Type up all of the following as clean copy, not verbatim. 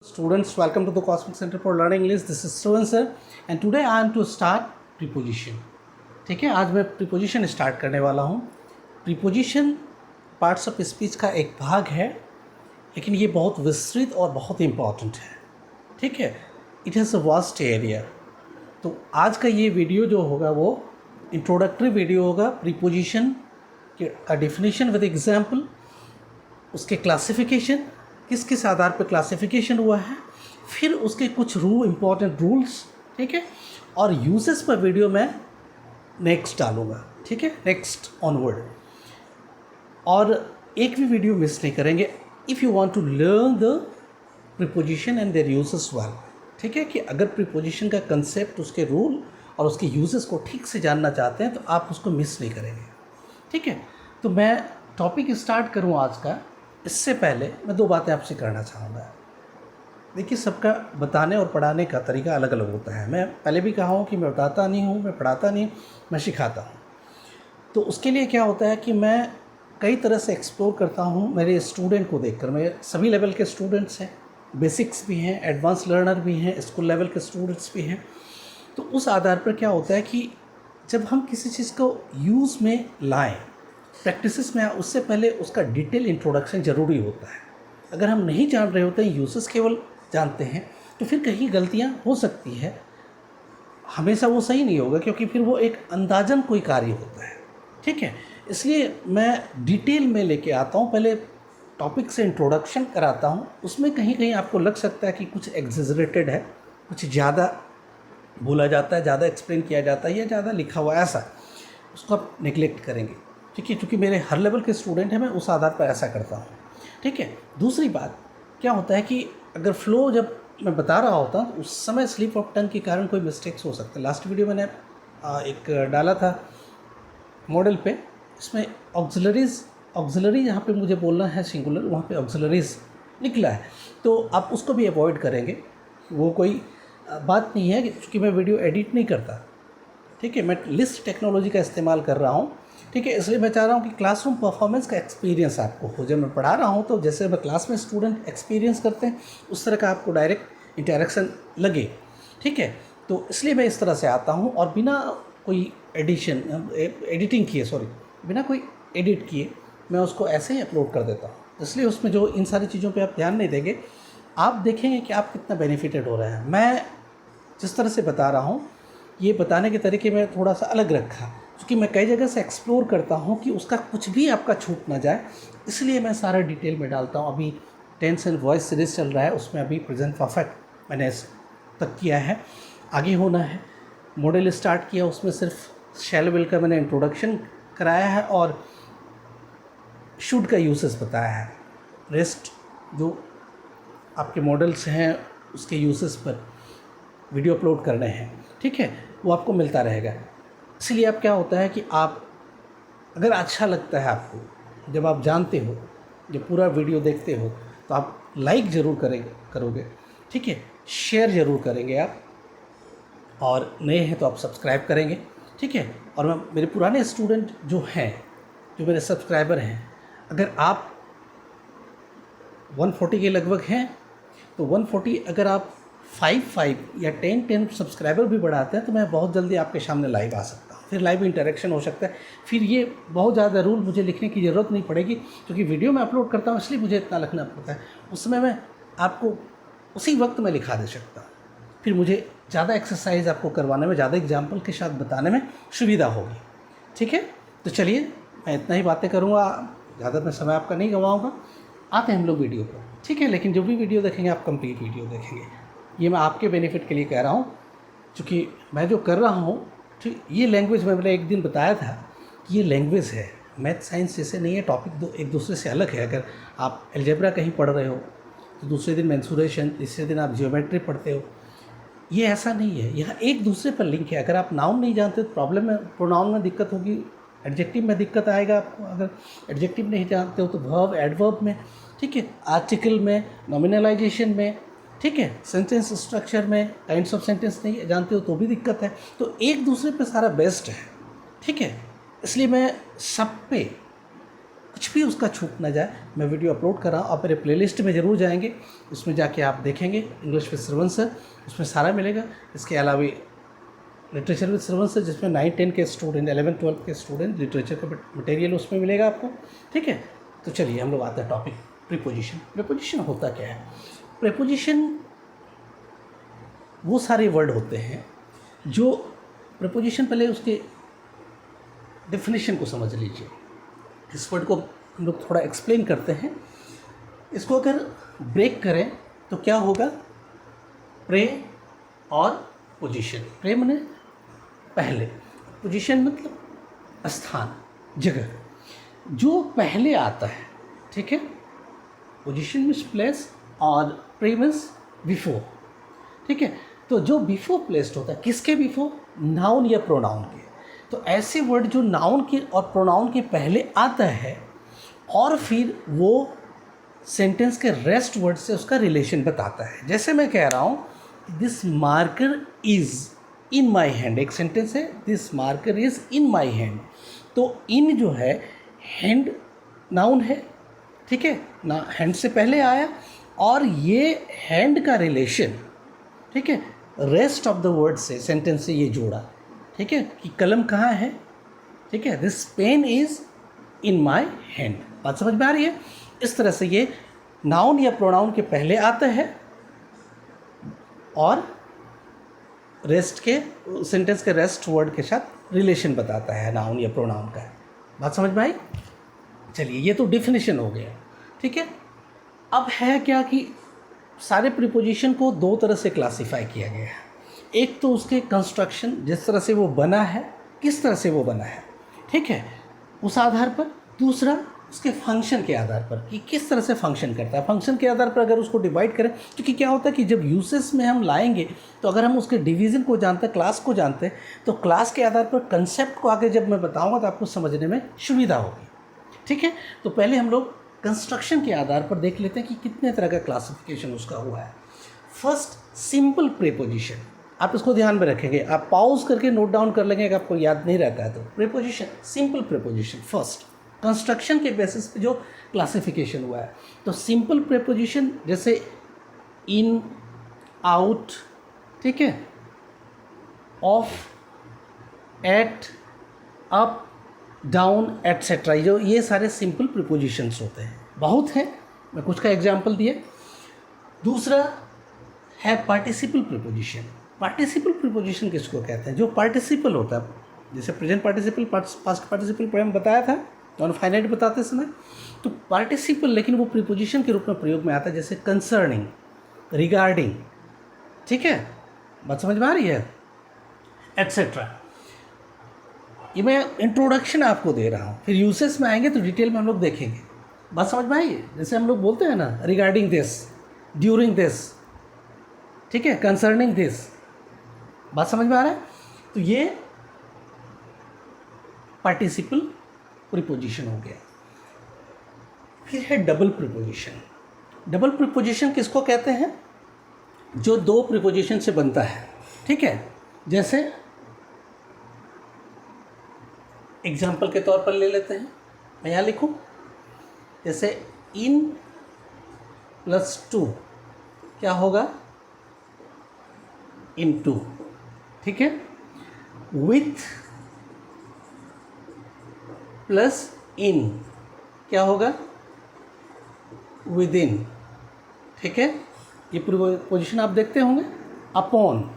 Students, welcome to the Cosmic Center for Learning English. This is Srivan sir, and today I am to start preposition. ठीक है, आज मैं preposition start करने वाला हूँ. preposition parts of speech का एक भाग है, लेकिन ये बहुत विस्तृत और बहुत इम्पॉर्टेंट है. ठीक है, it has a vast area. तो आज का ये वीडियो जो होगा वो इंट्रोडक्टरी वीडियो होगा. प्रीपोजिशन का डिफिनीशन विद एग्जाम्पल, उसके क्लासिफिकेशन, किस किस आधार पर क्लासिफिकेशन हुआ है, फिर उसके कुछ इम्पॉर्टेंट रूल्स, ठीक है, और यूजेस पर वीडियो मैं नेक्स्ट डालूँगा. ठीक है, नेक्स्ट ऑनवर्ड. और एक भी वीडियो मिस नहीं करेंगे if you want to learn the preposition and their uses well. ठीक है, कि अगर प्रीपोजिशन का कंसेप्ट, उसके रूल और उसके यूजेस को ठीक से जानना चाहते हैं तो आप उसको मिस नहीं करेंगे. ठीक है, तो मैं टॉपिक स्टार्ट करूँ आज का. इससे पहले मैं दो बातें आपसे करना चाहूँगा. देखिए, सबका बताने और पढ़ाने का तरीका अलग अलग होता है. मैं पहले भी कहा हूँ कि मैं बताता नहीं हूँ, मैं पढ़ाता नहीं, मैं सिखाता हूँ. तो उसके लिए क्या होता है कि मैं कई तरह से एक्सप्लोर करता हूँ मेरे स्टूडेंट को देखकर. मेरे सभी लेवल के स्टूडेंट्स हैं, बेसिक्स भी हैं, एडवांस लर्नर भी हैं, स्कूल लेवल के स्टूडेंट्स भी हैं. तो उस आधार पर क्या होता है कि जब हम किसी चीज़ को यूज़ में लाएँ, प्रैक्टिसेस में, उससे पहले उसका डिटेल इंट्रोडक्शन ज़रूरी होता है. अगर हम नहीं जान रहे होते हैं, यूजेस केवल जानते हैं, तो फिर कहीं गलतियां हो सकती है. हमेशा वो सही नहीं होगा, क्योंकि फिर वो एक अंदाजन कोई कार्य होता है. ठीक है, इसलिए मैं डिटेल में लेके आता हूँ. पहले टॉपिक से इंट्रोडक्शन कराता हूँ. उसमें कहीं कहीं आपको लग सकता है कि कुछ एग्जेजरेटेड है, कुछ ज़्यादा बोला जाता है, ज़्यादा एक्सप्लेन किया जाता है या ज़्यादा लिखा हुआ है, ऐसा उसको आप निगलेक्ट करेंगे. ठीक है, क्योंकि मेरे हर लेवल के स्टूडेंट हैं, मैं उस आधार पर ऐसा करता हूँ. ठीक है, दूसरी बात क्या होता है कि अगर फ्लो जब मैं बता रहा होता हूँ तो उस समय स्लिप ऑफ टंग के कारण कोई मिस्टेक्स हो सकते हैं. लास्ट वीडियो मैंने एक डाला था मॉडल पे, इसमें ऑक्सिलरी जहाँ पे मुझे बोलना है सिंगुलर, वहाँ पे ऑक्सिलरीज निकला है. तो आप उसको भी अवॉइड करेंगे. वो कोई बात नहीं है, क्योंकि मैं वीडियो एडिट नहीं करता. ठीक है, मैं लिस्ट टेक्नोलॉजी का इस्तेमाल कर रहा हूँ. ठीक है, इसलिए मैं चाह रहा हूँ कि क्लासरूम परफॉर्मेंस का एक्सपीरियंस आपको हो. जब मैं पढ़ा रहा हूँ तो जैसे मैं क्लास में स्टूडेंट एक्सपीरियंस करते हैं, उस तरह का आपको डायरेक्ट इंटरेक्शन लगे. ठीक है, तो इसलिए मैं इस तरह से आता हूँ और बिना कोई एडिटिंग किए, बिना कोई एडिट किए मैं उसको ऐसे ही अपलोड कर देता हूँ. इसलिए उसमें जो इन सारी चीज़ों पर आप ध्यान नहीं देंगे, आप देखेंगे कि आप कितना बेनिफिटेड हो रहे हैं. मैं जिस तरह से बता रहा हूँ, ये बताने के तरीके में थोड़ा सा अलग रखा, क्योंकि मैं कई जगह से एक्सप्लोर करता हूँ कि उसका कुछ भी आपका छूट ना जाए, इसलिए मैं सारा डिटेल में डालता हूँ. अभी टेंस एंड वॉइस सीरीज़ चल रहा है, उसमें अभी प्रेजेंट परफेक्ट मैंने तक किया है, आगे होना है. मॉडल स्टार्ट किया, उसमें सिर्फ शैल विल का मैंने इंट्रोडक्शन कराया है और शुड का यूसेस बताया है. रेस्ट जो आपके मॉडल्स हैं उसके यूसेस पर वीडियो अपलोड करने हैं. ठीक है, वो आपको मिलता रहेगा. इसलिए अब क्या होता है कि आप, अगर अच्छा लगता है आपको, जब आप जानते हो, जब पूरा वीडियो देखते हो, तो आप लाइक ज़रूर करोगे. ठीक है, शेयर ज़रूर करेंगे आप, और नए हैं तो आप सब्सक्राइब करेंगे. ठीक है, और मैं, मेरे पुराने स्टूडेंट जो हैं, जो मेरे सब्सक्राइबर हैं, अगर आप 140 के लगभग हैं, तो 140 अगर आप 5 या 10 सब्सक्राइबर भी बढ़ाते हैं तो मैं बहुत जल्दी आपके सामने लाइव आ सकता हूँ. फिर लाइव इंटरेक्शन हो सकता है. फिर ये बहुत ज़्यादा रूल मुझे लिखने की ज़रूरत नहीं पड़ेगी, क्योंकि वीडियो में अपलोड करता हूँ, इसलिए मुझे इतना लिखना पड़ता है. उस समय मैं आपको उसी वक्त में लिखा दे सकता हूँ. फिर मुझे ज़्यादा एक्सरसाइज आपको करवाने में, ज़्यादा एग्जाम्पल के साथ बताने में सुविधा होगी. ठीक है, तो चलिए मैं इतना ही बातें करूँगा, ज़्यादा मैं समय आपका नहीं गंवाऊँगा. आते हैं हम लोग वीडियो पर. ठीक है, लेकिन जो भी वीडियो देखेंगे आप कंप्लीट वीडियो देखेंगे. ये मैं आपके बेनिफिट के लिए कह रहा हूँ, क्योंकि मैं जो कर रहा हूँ, ठीक, ये लैंग्वेज मैंने एक दिन बताया था कि ये लैंग्वेज है, मैथ साइंस जैसे नहीं है. टॉपिक एक दूसरे से अलग है. अगर आप अलजेब्रा कहीं पढ़ रहे हो तो दूसरे दिन मेंसुरेशन, तीसरे दिन आप जियोमेट्री पढ़ते हो. ये ऐसा नहीं है, यहाँ एक दूसरे पर लिंक है. अगर आप नाउन नहीं जानते तो प्रॉब्लम में, प्रोनाउन में दिक्कत होगी, एडजेक्टिव में दिक्कत आएगा आपको. अगर एडजेक्टिव नहीं जानते हो तो वर्ब, एडवर्ब में, ठीक है, आर्टिकल में, नॉमिनलाइजेशन में, ठीक है, सेंटेंस स्ट्रक्चर में, काइंड्स ऑफ सेंटेंस नहीं जानते हो तो भी दिक्कत है. तो एक दूसरे पे सारा बेस्ट है. ठीक है, इसलिए मैं सब पे कुछ भी उसका छूट ना जाए। मैं वीडियो अपलोड कर रहा हूँ, आप मेरे प्लेलिस्ट में ज़रूर जाएंगे, उसमें जाके आप देखेंगे इंग्लिश विद श्रवण सर, उसमें सारा मिलेगा। इसके अलावा लिटरेचर विद श्रवण सर, जिसमें 9-10 के स्टूडेंट, 11-12 के स्टूडेंट, लिटरेचर का मटेरियल उसमें मिलेगा आपको। ठीक है, तो चलिए हम लोग आते हैं टॉपिक प्रीपोजिशन। प्रीपोजिशन होता क्या है? प्रीपोजिशन वो सारे वर्ड होते हैं जो प्रीपोजिशन, पहले उसके डेफिनेशन को समझ लीजिए। इस वर्ड को हम लोग थोड़ा एक्सप्लेन करते हैं। इसको अगर ब्रेक करें तो क्या होगा? प्रे और पोजीशन। प्रे माने पहले, पोजीशन मतलब स्थान, जगह, जो पहले आता है। ठीक है, पोजीशन मीन्स प्लेस और प्रे मीन्स बिफोर। ठीक है, तो जो बिफोर प्लेस्ड होता है, किसके बिफोर? नाउन या प्रोनाउन के। तो ऐसे वर्ड जो नाउन के और प्रोनाउन के पहले आता है और फिर वो सेंटेंस के रेस्ट वर्ड से उसका रिलेशन बताता है। जैसे मैं कह रहा हूँ this marker is in my hand, एक सेंटेंस है this marker is in my hand. तो इन जो है हैंड नाउन है, ठीक है ना, हैंड से पहले आया और ये हैंड का रिलेशन, ठीक है, रेस्ट ऑफ द वर्ड से, सेंटेंस से ये जोड़ा। ठीक है, कि कलम कहाँ है? ठीक है, this pen is in my hand. बात समझ में आ रही है? इस तरह से ये नाउन या प्रोनाउन के पहले आता है और रेस्ट के, सेंटेंस के रेस्ट वर्ड के साथ रिलेशन बताता है नाउन या प्रोनाउन का। बात समझ में आई? चलिए, ये तो डिफिनेशन हो गया। ठीक है, अब है क्या कि सारे प्रीपोजिशन को दो तरह से क्लासिफाई किया गया है। एक तो उसके कंस्ट्रक्शन, जिस तरह से वो बना है, किस तरह से वो बना है, ठीक है, उस आधार पर। दूसरा उसके फंक्शन के आधार पर कि किस तरह से फंक्शन करता है। फंक्शन के आधार पर अगर उसको डिवाइड करें, क्योंकि क्या होता है कि जब यूसेस में हम लाएंगे तो अगर हम उसके डिवीज़न को जानते हैं, क्लास को जानते हैं, तो क्लास के आधार पर कंसेप्ट को आगे जब मैं बताऊँगा तो आपको समझने में सुविधा होगी। ठीक है, तो पहले हम लोग कंस्ट्रक्शन के आधार पर देख लेते हैं कि कितने तरह का क्लासिफिकेशन उसका हुआ है। First, simple preposition. आप इसको ध्यान में रखेंगे, आप पॉज करके नोट डाउन कर लेंगे, अगर आपको याद नहीं रहता है तो। Preposition, simple preposition first, construction के बेसिस पे जो क्लासिफिकेशन हुआ है। तो सिंपल प्रीपोजिशन जैसे इन, आउट, ठीक है, of, at, up, down, etcetera, जो ये सारे सिंपल प्रीपोजिशंस होते हैं। बहुत हैं, मैं कुछ का एग्जांपल दिए। दूसरा है पार्टिसिपल प्रीपोजिशन। पार्टिसिपल प्रीपोजिशन किसको कहते हैं? जो पार्टिसिपल होता है, जैसे प्रेजेंट पार्टिसिपल, पास्ट पार्टिसिपल पहले बताया था तो फाइनाइट बताते समय। तो पार्टिसिपल लेकिन वो प्रीपोजिशन के रूप में प्रयोग में आता है, जैसे कंसर्निंग, रिगार्डिंग, ठीक है, बात समझ में आ रही है, एटसेट्रा। ये मैं इंट्रोडक्शन आपको दे रहा हूँ, फिर यूसेस में आएंगे तो डिटेल में हम लोग देखेंगे। बात समझ में आई? जैसे हम लोग बोलते हैं ना, रिगार्डिंग दिस, ड्यूरिंग दिस, ठीक है, कंसर्निंग दिस। बात समझ में आ रहा है? तो ये पार्टिसिपल प्रीपोजिशन हो गया। फिर है डबल प्रीपोजिशन। डबल प्रीपोजिशन किसको कहते हैं? जो दो प्रीपोजिशन से बनता है, ठीक है। जैसे एग्जाम्पल के तौर पर ले लेते हैं, मैं यहाँ लिखूँ, जैसे इन प्लस टू क्या होगा? इन टू, ठीक है। विथ प्लस इन क्या होगा? विद इन, ठीक है। ये प्रीपोजिशन आप देखते होंगे। अपॉन,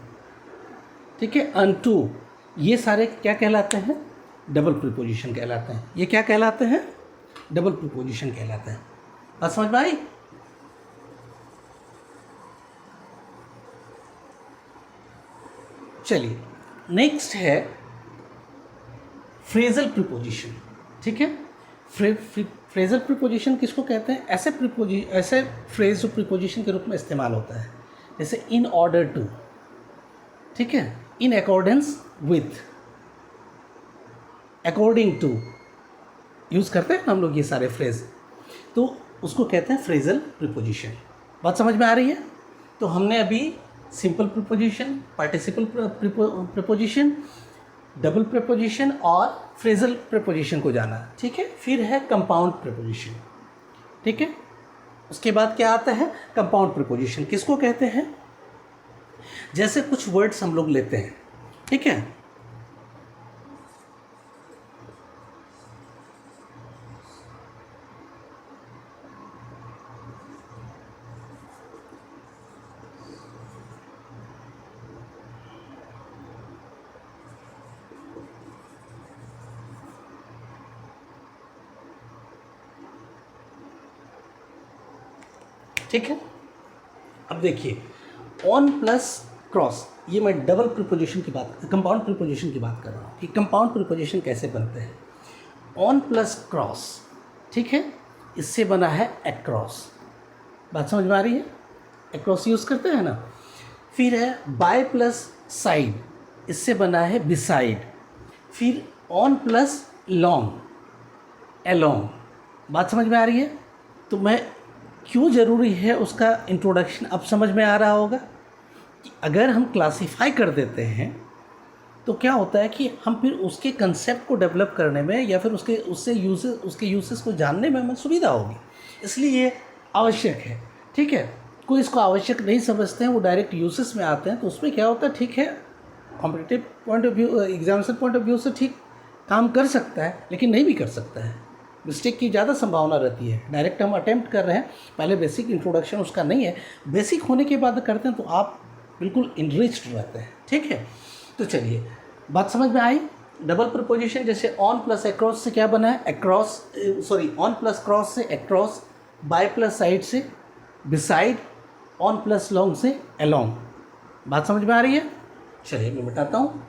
ठीक है, अनटू, ये सारे क्या कहलाते हैं? डबल प्रीपोजिशन कहलाते हैं। ये क्या कहलाते हैं? डबल प्रीपोजिशन कहलाते हैं। बात समझ में आई? चलिए, नेक्स्ट है फ्रेजल प्रीपोजिशन, ठीक है। फ्रेजल प्रीपोजिशन किसको कहते हैं? ऐसे फ्रेज जो प्रीपोजिशन के रूप में इस्तेमाल होता है, जैसे इन ऑर्डर टू, ठीक है, in accordance with, according to, use करते हैं हम लोग ये सारे फ्रेज, तो उसको कहते हैं फ्रेजल प्रीपोजिशन। बात समझ में आ रही है? तो हमने अभी simple preposition, participle preposition, double preposition और फ्रेजल प्रीपोजिशन को जाना, ठीक है। फिर है कंपाउंड प्रीपोजिशन, ठीक है। उसके बाद क्या आता है, कंपाउंड प्रीपोजिशन। किसको कहते हैं, जैसे कुछ वर्ड्स हम लोग लेते हैं, ठीक है। ठीक है, अब देखिए ऑन प्लस क्रॉस, ये मैं डबल प्रीपोजिशन की बात, कंपाउंड प्रीपोजिशन की बात कर रहा हूँ कि कंपाउंड प्रीपोजिशन कैसे बनते हैं। ऑन प्लस क्रॉस, ठीक है, इससे बना है एक्रॉस। बात समझ में आ रही है, एक्रॉस यूज़ करते हैं ना। फिर है बाय प्लस साइड, इससे बना है बिसाइड। फिर ऑन प्लस लॉन्ग, एलॉन्ग। बात समझ में आ रही है। तो मैं क्यों ज़रूरी है उसका इंट्रोडक्शन अब समझ में आ रहा होगा कि अगर हम क्लासीफाई कर देते हैं तो क्या होता है कि हम फिर उसके कंसेप्ट को डेवलप करने में या फिर उसके यूसेस को जानने में हमें सुविधा होगी, इसलिए ये आवश्यक है, ठीक है। कोई इसको आवश्यक नहीं समझते हैं, वो डायरेक्ट यूसेस में आते हैं, तो उसमें क्या होता है, ठीक है, competitive point of view, examination point of view से ठीक काम कर सकता है, लेकिन नहीं भी कर सकता है। मिस्टेक की ज़्यादा संभावना रहती है। डायरेक्ट हम अटेम्प्ट कर रहे हैं, पहले बेसिक इंट्रोडक्शन उसका नहीं है, बेसिक होने के बाद करते हैं तो आप बिल्कुल इनरिच्ड रहते हैं, ठीक है। तो चलिए बात समझ में आई। डबल प्रीपोजिशन जैसे ऑन प्लस एक्रॉस से क्या बना है, across, sorry, on plus cross से एक्रॉस, बाय प्लस साइड से बिसाइड, ऑन प्लस लॉन्ग से अलोंग। बात समझ में आ रही है। चलिए मैं बताता हूँ।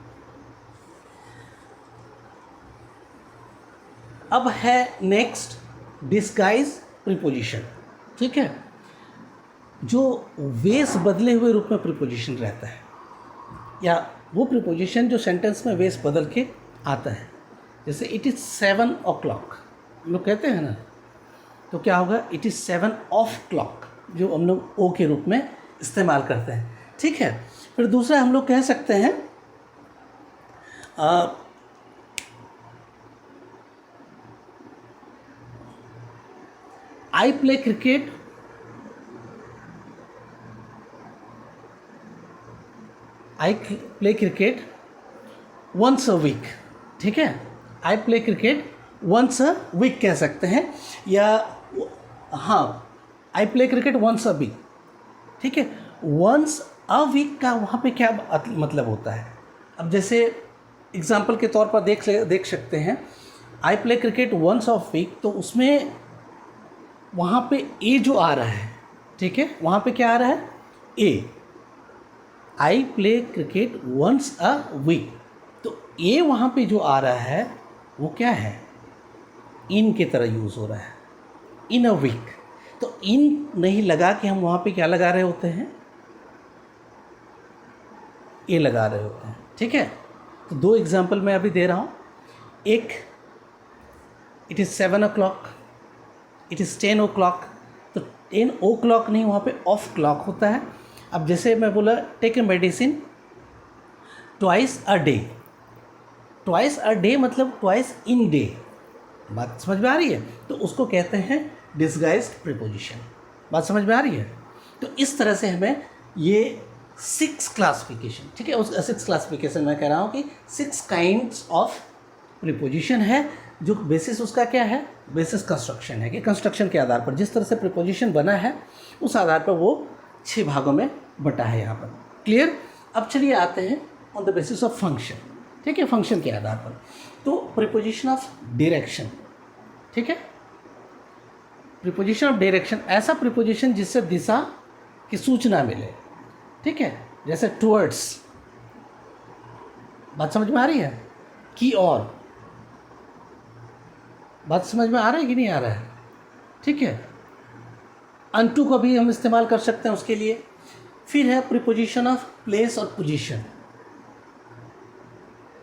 अब है नेक्स्ट डिस्गाइज प्रीपोजिशन, ठीक है, जो वेस बदले हुए रूप में प्रीपोजिशन रहता है, या वो प्रीपोजिशन जो सेंटेंस में वेस बदल के आता है। जैसे इट इज़ 7 o'clock हम लोग कहते हैं ना, तो क्या होगा, इट इज़ 7 ऑफ क्लॉक, जो हम लोग ओ के रूप में इस्तेमाल करते हैं, ठीक है। फिर दूसरा हम लोग कह सकते हैं I play cricket once a week, ठीक है। I play cricket once a week कह सकते हैं, या हाँ, I play cricket once a week, ठीक है। वंस अ वीक का वहाँ पे क्या मतलब होता है। अब जैसे एग्जाम्पल के तौर पर देख सकते हैं, I play cricket once of week, तो उसमें वहाँ पे ए जो आ रहा है, ठीक है, वहाँ पे क्या आ रहा है, ए, I play cricket once a week, तो ए वहाँ पे जो आ रहा है वो क्या है, इन की तरह यूज़ हो रहा है, इन अ वीक। तो इन नहीं लगा कि हम वहाँ पे क्या लगा रहे होते हैं, ए लगा रहे होते हैं, ठीक है। तो दो एग्जाम्पल मैं अभी दे रहा हूँ। एक, it is 7 o'clock, it is 10 o'clock, तो 10 o'clock नहीं, वहाँ पे ऑफ क्लॉक होता है। अब जैसे मैं बोला take a medicine twice a day, twice a day मतलब ट्वाइस इन डे। बात समझ में आ रही है। तो उसको कहते हैं डिस्गाइज्ड प्रीपोजिशन। बात समझ में आ रही है। तो इस तरह से हमें ये 6 क्लासिफिकेशन, ठीक है, उस 6 क्लासिफिकेशन मैं कह रहा हूँ कि 6 काइंड्स ऑफ प्रीपोजिशन है, जो बेसिस उसका क्या है, बेसिस कंस्ट्रक्शन है, कि कंस्ट्रक्शन के आधार पर जिस तरह से प्रीपोजिशन बना है उस आधार पर वो 6 भागों में बटा है यहाँ पर। क्लियर। अब चलिए आते हैं on the basis of function, ठीक है, फंक्शन के आधार पर। तो प्रीपोजिशन ऑफ डायरेक्शन, ठीक है, प्रीपोजिशन ऑफ डायरेक्शन, ऐसा प्रीपोजिशन जिससे दिशा की सूचना मिले, ठीक है, जैसे टुवर्ड्स। बात समझ में आ रही है। की और, बात समझ में आ रहा है कि नहीं आ रहा है, ठीक है। अनटू का भी हम इस्तेमाल कर सकते हैं उसके लिए। फिर है प्रीपोजिशन ऑफ प्लेस और पोजीशन।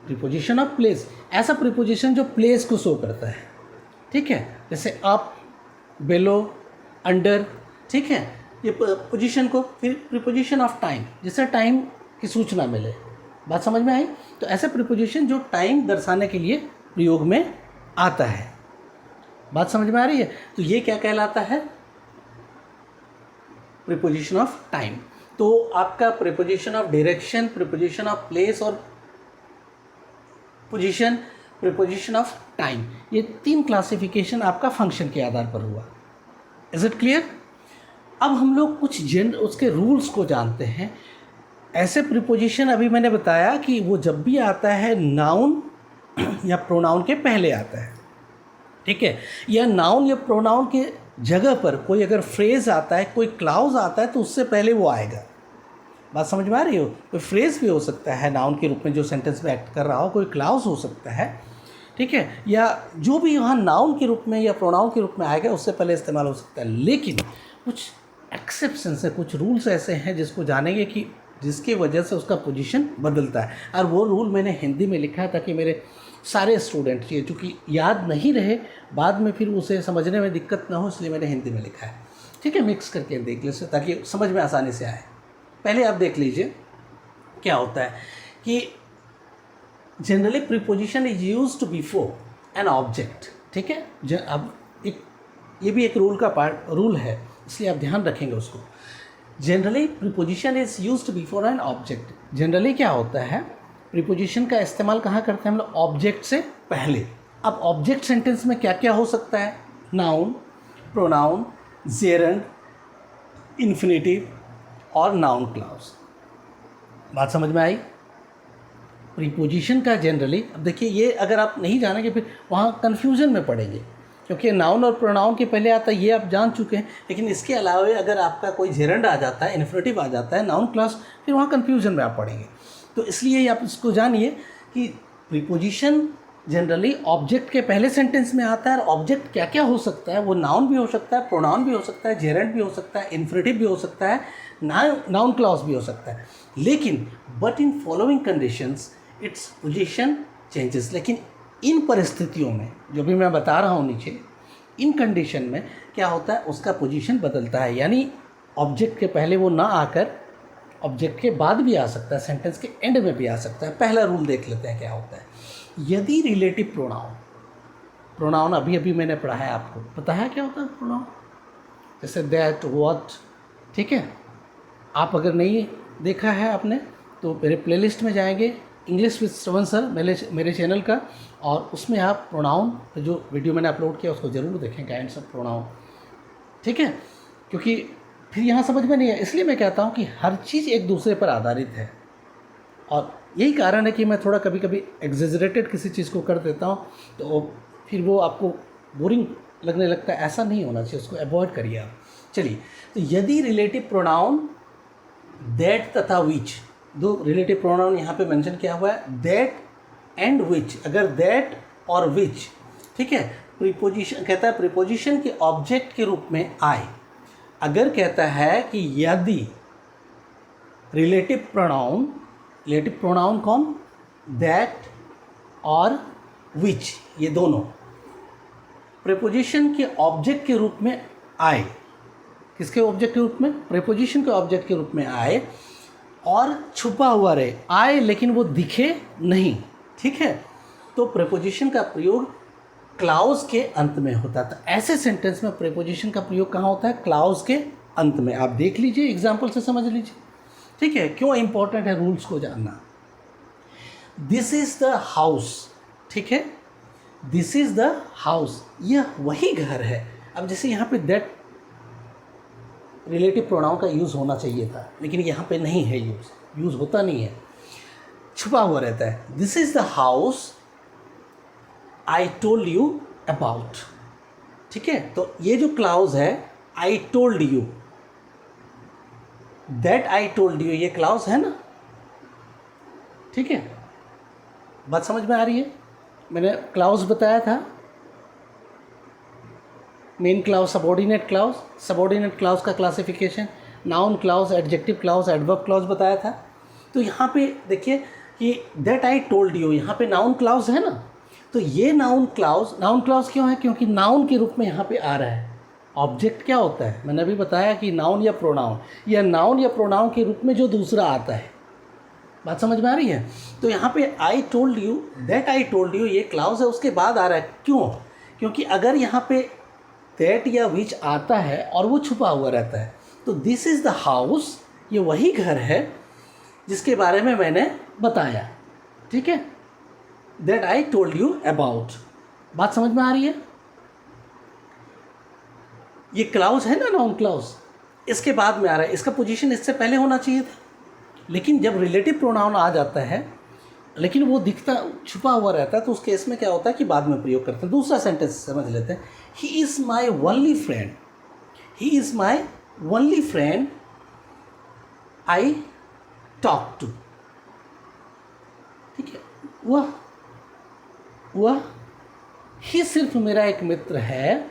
प्रीपोजिशन ऑफ प्लेस, ऐसा प्रीपोजिशन जो प्लेस को शो करता है, ठीक है, जैसे अप, बिलो, अंडर, ठीक है, ये पोजीशन को। फिर प्रीपोजिशन ऑफ टाइम, जिससे टाइम की सूचना मिले, बात समझ में आई? तो ऐसे प्रीपोजिशन जो टाइम दर्शाने के लिए प्रयोग में आता है। बात समझ में आ रही है? तो ये क्या कहलाता है? Preposition of time. तो आपका preposition of direction, preposition of place और पोजीशन, प्रीपोजिशन ऑफ टाइम, ये 3 क्लासिफिकेशन आपका फंक्शन के आधार पर हुआ। Is it clear? अब हम लोग कुछ उसके रूल्स को जानते हैं। ऐसे प्रीपोजिशन अभी मैंने बताया कि वो जब भी आता है नाउन या प्रोनाउन के पहले आता है, ठीक है, या नाउन या प्रोनाउन के जगह पर कोई अगर फ्रेज आता है, कोई क्लाउज आता है तो उससे पहले वो आएगा। बात समझ में आ रही हो? कोई फ्रेज भी हो सकता है नाउन के रूप में जो सेंटेंस में एक्ट कर रहा हो, कोई क्लाउज हो सकता है, ठीक है, या जो भी वहाँ नाउन के रूप में या प्रोनाउन के रूप में आएगा उससे पहले इस्तेमाल हो सकता है। लेकिन कुछ एक्सेप्शंस है, कुछ रूल्स ऐसे हैं जिसको जानेंगे कि जिसकी वजह से उसका पोजीशन बदलता है। और वो रूल मैंने हिंदी में लिखा है ताकि मेरे सारे स्टूडेंट, ये चूँकि याद नहीं रहे बाद में फिर उसे समझने में दिक्कत ना हो, इसलिए मैंने हिंदी में लिखा है, ठीक है। मिक्स करके देख लीजिए ताकि समझ में आसानी से आए। पहले आप देख लीजिए क्या होता है कि generally preposition is used before an object, ठीक है। अब ये भी एक रूल है, इसलिए आप ध्यान रखेंगे उसको। Generally preposition is used before an object. Generally क्या होता है, प्रीपोजिशन का इस्तेमाल कहाँ करते हैं हम लोग? ऑब्जेक्ट से पहले। अब ऑब्जेक्ट सेंटेंस में क्या क्या हो सकता है? नाउन, प्रोनाउन, जेरंड, इन्फिनेटिव और नाउन क्लाउज। बात समझ में आई? प्रीपोजिशन का जनरली, अब देखिए ये अगर आप नहीं जानेंगे फिर वहाँ कन्फ्यूजन में पड़ेंगे, क्योंकि नाउन और प्रोनाउन के पहले आता है ये आप जान चुके हैं। लेकिन इसके अलावा अगर आपका कोई जेरंड आ जाता है, इन्फिनेटिव आ जाता है, नाउन क्लास, फिर वहाँ कन्फ्यूजन में आप पड़ेंगे। तो इसलिए आप इसको जानिए कि प्रीपोजिशन जनरली ऑब्जेक्ट के पहले सेंटेंस में आता है। और ऑब्जेक्ट क्या क्या हो सकता है? वो नाउन भी हो सकता है, प्रोनाउन भी हो सकता है, जेरंड भी हो सकता है, इन्फिनेटिव भी हो सकता है, नाउन क्लॉज भी हो सकता है। लेकिन but in following conditions its position changes. लेकिन इन परिस्थितियों में जो भी मैं बता रहा हूँ नीचे, इन कंडीशन में क्या होता है, उसका पोजीशन बदलता है। यानी ऑब्जेक्ट के पहले वो ना आकर ऑब्जेक्ट के बाद भी आ सकता है, सेंटेंस के एंड में भी आ सकता है। पहला रूल देख लेते हैं क्या होता है। यदि रिलेटिव प्रोनाउन अभी मैंने पढ़ा है, आपको पता है क्या होता है प्रोनाउन? जैसे दैट, व्हाट, ठीक है। आप अगर नहीं देखा है आपने तो मेरे प्लेलिस्ट में जाएंगे, इंग्लिश विद श्रवण सर मेरे चैनल का, और उसमें आप प्रोनाउन जो वीडियो मैंने अपलोड किया उसको ज़रूर देखें, काइंड्स ऑफ प्रोनाउन, ठीक है। क्योंकि फिर यहाँ समझ में नहीं है, इसलिए मैं कहता हूँ कि हर चीज़ एक दूसरे पर आधारित है। और यही कारण है कि मैं थोड़ा कभी कभी एग्जेजरेटेड किसी चीज़ को कर देता हूँ तो फिर वो आपको बोरिंग लगने लगता है। ऐसा नहीं होना चाहिए, उसको अवॉइड करिए आप। चलिए, तो यदि रिलेटिव प्रोनाउन दैट तथा विच, दो रिलेटिव प्रोनाउन यहाँ पे मेंशन किया हुआ है, दैट एंड विच, अगर दैट और विच, ठीक है, प्रीपोजिशन कहता है प्रीपोजिशन के ऑब्जेक्ट के रूप में आए। अगर कहता है कि यदि रिलेटिव प्रोनाउन कौन? दैट और विच, ये दोनों प्रीपोजिशन के ऑब्जेक्ट के रूप में आए। किसके ऑब्जेक्ट के रूप में? प्रीपोजिशन के ऑब्जेक्ट के रूप में आए और छुपा हुआ रहे, आए लेकिन वो दिखे नहीं, ठीक है, तो प्रीपोजिशन का प्रयोग क्लाउज के अंत में होता है। तो ऐसे सेंटेंस में प्रीपोजिशन का प्रयोग कहाँ होता है? क्लाउज के अंत में। आप देख लीजिए, एग्जाम्पल से समझ लीजिए, ठीक है। क्यों इंपॉर्टेंट है रूल्स को जानना? दिस इज द हाउस, ठीक है, दिस इज द हाउस, यह वही घर है। अब जैसे यहाँ पे दैट रिलेटिव प्रोनाउन का यूज़ होना चाहिए था, लेकिन यहाँ पे नहीं है, यूज़ होता नहीं है, छुपा हुआ रहता है। This is the house I told you about, ठीक है। तो ये जो क्लाउज है I told you, that I told you, ये क्लाउज है ना, ठीक है। बात समझ में आ रही है? मैंने क्लाउज बताया था, मेन क्लाउज, सबऑर्डिनेट क्लाउज का classification, noun clause, adjective clause, adverb clause बताया था। तो यहाँ पे देखिए कि दैट आई टोल्ड यू, यहाँ पे नाउन क्लाउज है ना, तो ये नाउन क्लाउज क्यों है? क्योंकि नाउन के रूप में यहाँ पे आ रहा है। ऑब्जेक्ट क्या होता है? मैंने अभी बताया कि नाउन या प्रोनाउन, या नाउन या प्रोनाउन के रूप में जो दूसरा आता है, बात समझ में आ रही है? तो यहाँ पे I told you, that I told you, ये क्लाउज है, उसके बाद आ रहा है। क्यों? क्योंकि अगर यहाँ पे दैट या विच आता है और वो छुपा हुआ रहता है, तो दिस इज़ द हाउस, ये वही घर है जिसके बारे में मैंने बताया, ठीक है, that I told you about. बात समझ में आ रही है? ये क्लाउज है ना, नाउन क्लाउज, इसके बाद में आ रहा है, इसका पोजीशन इससे पहले होना चाहिए था, लेकिन जब रिलेटिव प्रोनाउन आ जाता है लेकिन वो दिखता छुपा हुआ रहता है, तो उस केस में क्या होता है कि बाद में प्रयोग करते हैं। दूसरा सेंटेंस समझ लेते हैं। He is my only friend, he is my only friend I talk to, ठीक है, वह ही सिर्फ मेरा एक मित्र है,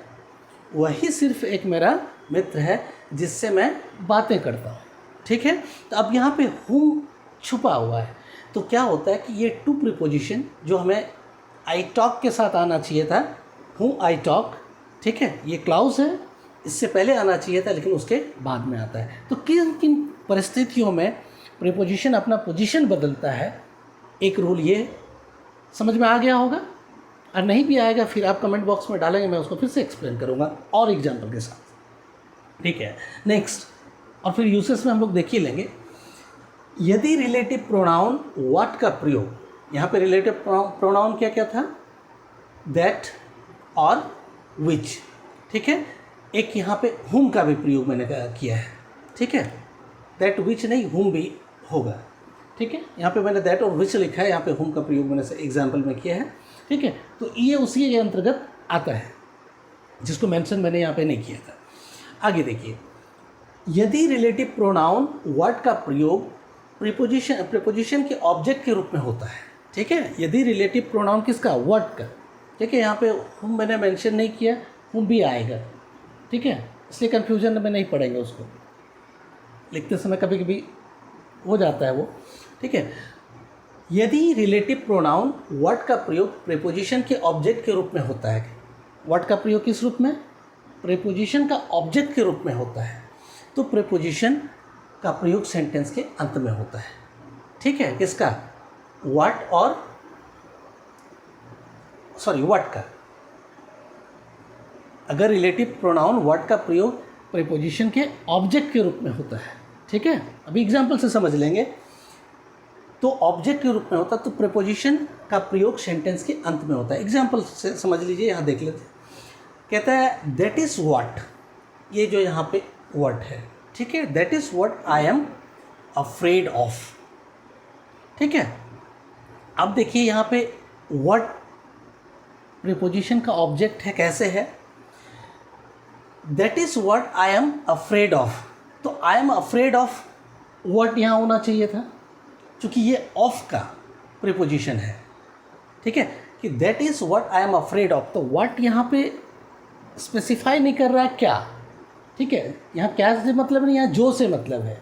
वही सिर्फ एक मेरा मित्र है जिससे मैं बातें करता हूँ, ठीक है। तो अब यहाँ पे हूँ छुपा हुआ है, तो क्या होता है कि ये टू प्रीपोजिशन जो हमें आई टॉक के साथ आना चाहिए था, हूँ आई टॉक, ठीक है, ये क्लाउज है, इससे पहले आना चाहिए था लेकिन उसके बाद में आता है। तो किन किन परिस्थितियों में प्रीपोजिशन अपना पोजीशन बदलता है, एक रूल ये समझ में आ गया होगा, और नहीं भी आएगा फिर आप कमेंट बॉक्स में डालेंगे, मैं उसको फिर से एक्सप्लेन करूँगा और एग्जाम्पल के साथ, ठीक है। नेक्स्ट, और फिर यूसेस में हम लोग देख ही लेंगे। यदि रिलेटिव प्रोनाउन व्हाट का प्रयोग, यहाँ पे रिलेटिव प्रोनाउन क्या क्या था, दैट और विच, ठीक है। एक यहाँ पे हुम का भी प्रयोग मैंने किया है, ठीक है, दैट विच नहीं, हुम भी होगा, ठीक है। यहाँ पे मैंने दैट और विच लिखा है, यहाँ पे हुम का प्रयोग मैंने एग्जाम्पल में किया है, ठीक है। तो ये उसी के अंतर्गत आता है जिसको मेंशन मैंने यहाँ पे नहीं किया था। आगे देखिए, यदि रिलेटिव प्रोनाउन व्हाट का प्रयोग प्रीपोजिशन के ऑब्जेक्ट के रूप में होता है, ठीक है। यदि रिलेटिव प्रोनाउन किसका, व्हाट का, ठीक है, यहाँ पे हुम मैंने मेंशन नहीं किया, हुम भी आएगा, ठीक है, इसलिए कन्फ्यूजन में नहीं पड़ेंगे, उसको लिखते समय कभी कभी हो जाता है वो, ठीक है। यदि रिलेटिव प्रोनाउन व्हाट का प्रयोग प्रीपोजिशन के ऑब्जेक्ट के रूप में होता है, व्हाट का प्रयोग किस रूप में, प्रीपोजिशन का ऑब्जेक्ट के रूप में होता है, तो प्रीपोजिशन का प्रयोग सेंटेंस के अंत में होता है, ठीक है, किसका, व्हाट और व्हाट का। अगर रिलेटिव प्रोनाउन व्हाट का प्रयोग प्रीपोजिशन के ऑब्जेक्ट के रूप में होता है, ठीक है, अभी एग्जांपल से समझ लेंगे, तो ऑब्जेक्ट के रूप में होता है तो प्रीपोजिशन का प्रयोग सेंटेंस के अंत में होता है। एग्जांपल से समझ लीजिए, यहाँ देख लेते हैं। कहता है दैट इज़ व्हाट, ये जो यहाँ पे व्हाट है, ठीक है, that is what I am afraid of, ठीक है। अब देखिए यहाँ पे व्हाट प्रीपोजिशन का ऑब्जेक्ट है, कैसे है, that is what I am afraid of, तो I am afraid of what यहाँ होना चाहिए था, क्योंकि ये ऑफ का प्रीपोजिशन है, ठीक है, कि that is what I am afraid of, तो व्हाट यहाँ पे स्पेसिफाई नहीं कर रहा है क्या, ठीक है, यहाँ क्या से मतलब नहीं, यहाँ जो से मतलब है,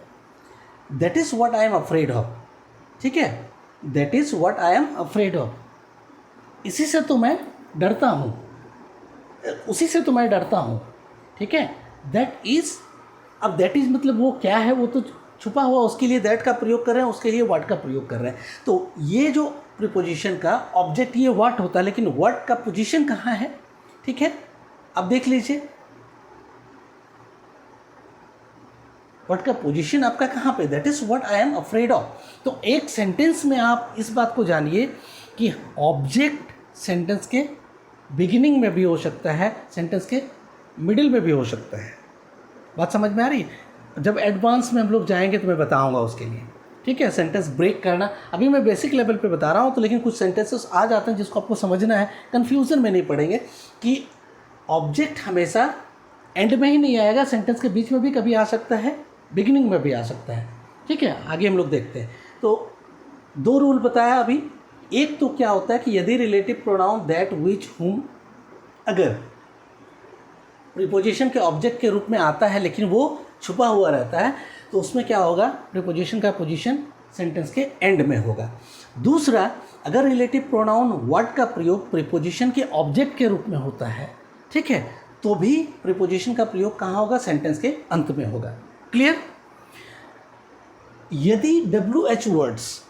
that is what I am afraid of, ठीक है, that is what I am afraid of, इसी से तो मैं डरता हूँ, उसी से तो मैं डरता हूँ, ठीक है। दैट इज़, अब दैट इज़ मतलब वो क्या है, वो तो छुपा हुआ, उसके लिए दैट का प्रयोग कर रहे हैं, उसके लिए व्हाट का प्रयोग कर रहे हैं। तो ये जो प्रीपोजिशन का ऑब्जेक्ट ये व्हाट होता है, लेकिन व्हाट का पोजीशन कहाँ है, ठीक है। अब देख लीजिए व्हाट का पोजीशन आपका कहाँ पे, that is what I am afraid of. तो एक सेंटेंस में आप इस बात को जानिए कि ऑब्जेक्ट सेंटेंस के बिगिनिंग में भी हो सकता है, सेंटेंस के मिडिल में भी हो सकता है। बात समझ में आ रही है? जब एडवांस में हम लोग जाएंगे तो मैं बताऊंगा उसके लिए, ठीक है। सेंटेंस ब्रेक करना अभी मैं बेसिक लेवल पे बता रहा हूँ, तो लेकिन कुछ सेंटेंसेस आ जाते हैं जिसको आपको समझना है, कन्फ्यूज़न में नहीं पड़ेंगे कि ऑब्जेक्ट हमेशा एंड में ही नहीं आएगा, सेंटेंस के बीच में भी कभी आ सकता है, बिगिनिंग में भी आ सकता है, ठीक है। आगे हम लोग देखते हैं। तो दो रूल बताया अभी। एक तो क्या होता है कि यदि रिलेटिव प्रोनाउन दैट, विच, हुम अगर प्रीपोजिशन के ऑब्जेक्ट के रूप में आता है लेकिन वो छुपा हुआ रहता है, तो उसमें क्या होगा, प्रीपोजिशन का पोजीशन सेंटेंस के एंड में होगा। दूसरा, अगर रिलेटिव प्रोनाउन व्हाट का प्रयोग प्रीपोजिशन के ऑब्जेक्ट के रूप में होता है, ठीक है, तो भी प्रीपोजिशन का प्रयोग कहाँ होगा, सेंटेंस के अंत में होगा। क्लियर? यदि WH वर्ड्स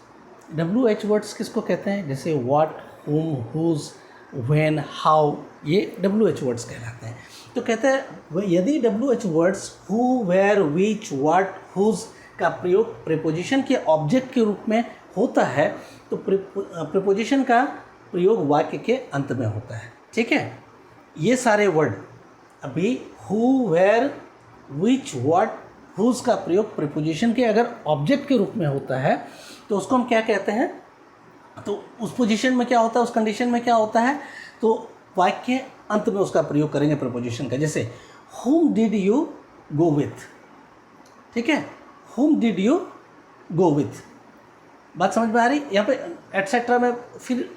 WH वर्ड्स किसको कहते हैं? जैसे what, whom, whose, when, how, ये WH वर्ड्स कहलाते हैं। तो कहते हैं यदि WH words who, where, which, what, whose का प्रयोग प्रीपोजिशन के ऑब्जेक्ट के रूप में होता है तो प्रीपोजिशन का प्रयोग वाक्य के अंत में होता है। ठीक है, ये सारे वर्ड अभी who, where, which, what, whose का प्रयोग प्रीपोजिशन के अगर ऑब्जेक्ट के रूप में होता है तो उसको हम क्या कहते हैं? तो उस पोजीशन में क्या होता है, उस कंडीशन में क्या होता है, तो वाक्य के अंत में उसका प्रयोग करेंगे प्रीपोजिशन का। जैसे whom did you go with, ठीक है, whom did you go with, बात समझ में आ रही? यहाँ पे एटसेट्रा में फिर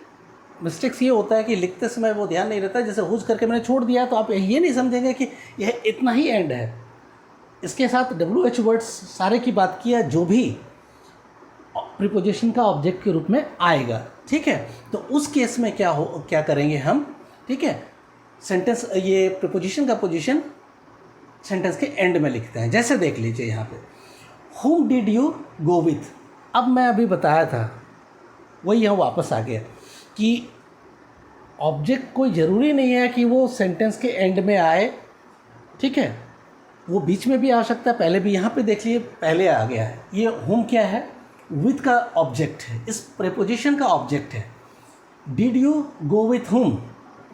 मिस्टेक्स ये होता है कि लिखते समय वो ध्यान नहीं रहता, जैसे हुज करके मैंने छोड़ दिया तो आप ये नहीं समझेंगे कि यह इतना ही एंड है। इसके साथ WH वर्ड्स सारे की बात किया जो भी प्रीपोजिशन का ऑब्जेक्ट के रूप में आएगा। ठीक है, तो उस केस में क्या करेंगे हम? ठीक है, सेंटेंस ये प्रीपोजिशन का पोजीशन सेंटेंस के एंड में लिखते हैं। जैसे देख लीजिए यहाँ पे whom did you go with, अब मैं अभी बताया था वही यहाँ वापस आ गया कि ऑब्जेक्ट कोई ज़रूरी नहीं है कि वो सेंटेंस के एंड में आए। ठीक है, वो बीच में भी आ सकता है, पहले भी। यहाँ पे देख लीजिए पहले आ गया है। ये whom क्या है? with का ऑब्जेक्ट है, इस प्रीपोजिशन का ऑब्जेक्ट है। did you go with whom,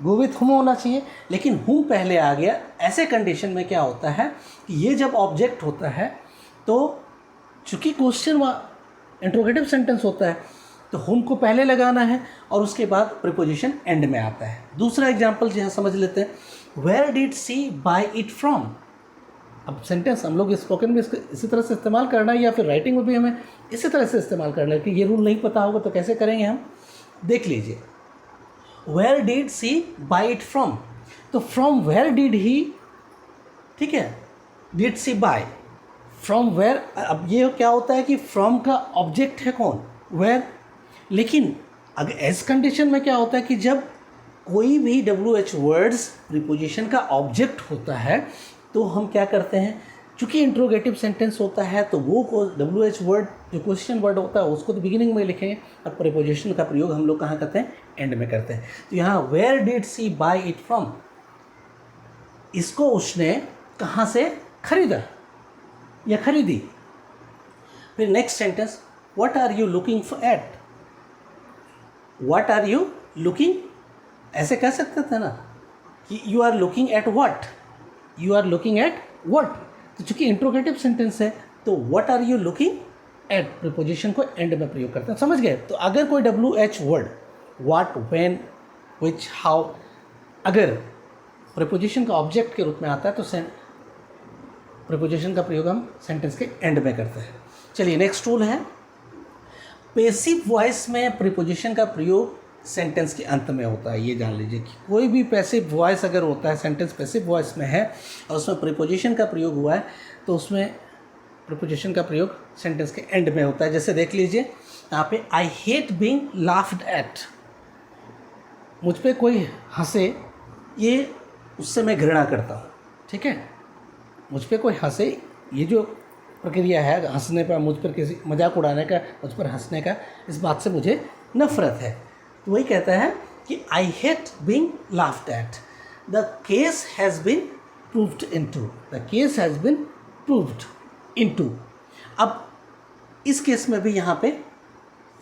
go with whom होना चाहिए, लेकिन whom पहले आ गया। ऐसे कंडीशन में क्या होता है कि ये जब ऑब्जेक्ट होता है तो चूँकि क्वेश्चन इंट्रोगेटिव सेंटेंस होता है तो whom को पहले लगाना है और उसके बाद प्रीपोजिशन एंड में आता है। दूसरा एग्जाम्पल यहाँ समझ लेते हैं, where did she buy it from। अब सेंटेंस हम लोग स्पोकन में इसी तरह से इस्तेमाल करना है या फिर राइटिंग में भी हमें इसी तरह से इस्तेमाल करना है कि ये रूल नहीं पता होगा तो कैसे करेंगे हम? देख लीजिए, where did she buy it from, तो from where did he, ठीक है, did she buy, from where। अब ये क्या होता है कि from का ऑब्जेक्ट है कौन? where। लेकिन अगर ऐस कंडीशन में क्या होता है कि जब कोई भी WH वर्ड्स प्रीपोजिशन का ऑब्जेक्ट होता है तो हम क्या करते हैं, चूँकि इंट्रोगेटिव सेंटेंस होता है तो वो WH वर्ड जो क्वेश्चन वर्ड होता है उसको तो बिगिनिंग में लिखेंगे और प्रीपोजिशन का प्रयोग हम लोग कहाँ करते हैं? एंड में करते हैं। तो यहाँ where did she buy it from, इसको उसने कहाँ से खरीदा या खरीदी। फिर next sentence, what are you looking for at, what are you looking, ऐसे कह सकते थे ना कि you are looking at what, you are looking at what. तो चूँकि इंट्रोगेटिव सेंटेंस है तो what are you looking at preposition को एंड में प्रयोग करते हैं। समझ गए? तो अगर कोई WH word what, when, which, how अगर प्रीपोजिशन का ऑब्जेक्ट के रूप में आता है तो प्रीपोजिशन का प्रयोग हम सेंटेंस के एंड में करते हैं। चलिए नेक्स्ट रूल है, पैसिव वॉइस में प्रीपोजिशन का प्रयोग सेंटेंस के अंत में होता है। ये जान लीजिए कि कोई भी पैसिव वॉइस अगर होता है, सेंटेंस पैसिव वॉइस में है और उसमें प्रीपोजिशन का प्रयोग हुआ है तो उसमें प्रीपोजिशन का प्रयोग सेंटेंस के एंड में होता है। जैसे देख लीजिए यहाँ पे, आई हेट बीइंग लाफ्ड एट, मुझ पे कोई हंसे ये उससे मैं घृणा करता हूँ। ठीक है, मुझ पे कोई हंसे, ये जो प्रक्रिया है हंसने पर, मुझ पर किसी मजाक उड़ाने का, मुझ पर हंसने का, इस बात से मुझे नफरत है। तो वही कहता है कि I hate being laughed at, the case has been proved into, the case has been proved into. अब इस केस में भी यहाँ पे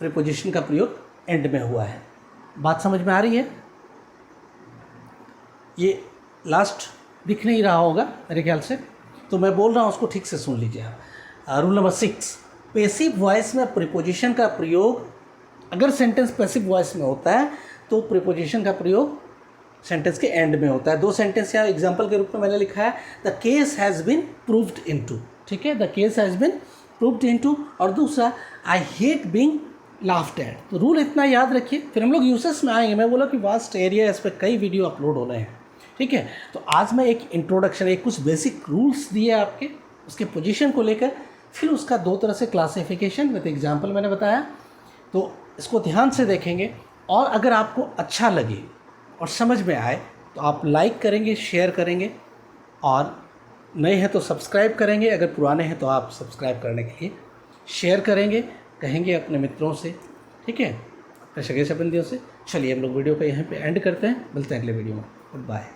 प्रीपोजिशन का प्रयोग एंड में हुआ है। बात समझ में आ रही है? ये लास्ट दिख नहीं रहा होगा मेरे ख्याल से, तो मैं बोल रहा हूँ उसको ठीक से सुन लीजिए आप। रूल नंबर 6, पैसिव वॉइस में प्रीपोजिशन का प्रयोग, अगर सेंटेंस पैसिव वॉइस में होता है तो प्रीपोजिशन का प्रयोग सेंटेंस के एंड में होता है। दो सेंटेंस यहाँ एग्जांपल के रूप में मैंने लिखा है, the case has been proved into. ठीक है, the case has been proved into, और दूसरा I hate being laughed at. तो रूल इतना याद रखिए, फिर हम लोग यूसेस में आएंगे। मैं बोला कि वास्ट एरिया, इस पर कई वीडियो अपलोड होने हैं। ठीक है, तो आज मैं एक इंट्रोडक्शन, एक कुछ बेसिक रूल्स दिए आपके, उसके पोजीशन को लेकर, फिर उसका दो तरह से क्लासिफिकेशन विद एग्जांपल मैंने बताया। तो इसको ध्यान से देखेंगे और अगर आपको अच्छा लगे और समझ में आए तो आप लाइक करेंगे, शेयर करेंगे, और नए हैं तो सब्सक्राइब करेंगे, अगर पुराने हैं तो आप सब्सक्राइब करने के लिए शेयर करेंगे, कहेंगे अपने मित्रों से, ठीक है, अपने सगे संबंधियों से। चलिए हम लोग वीडियो को यहाँ पे एंड करते हैं, मिलते हैं अगले वीडियो में। Good bye.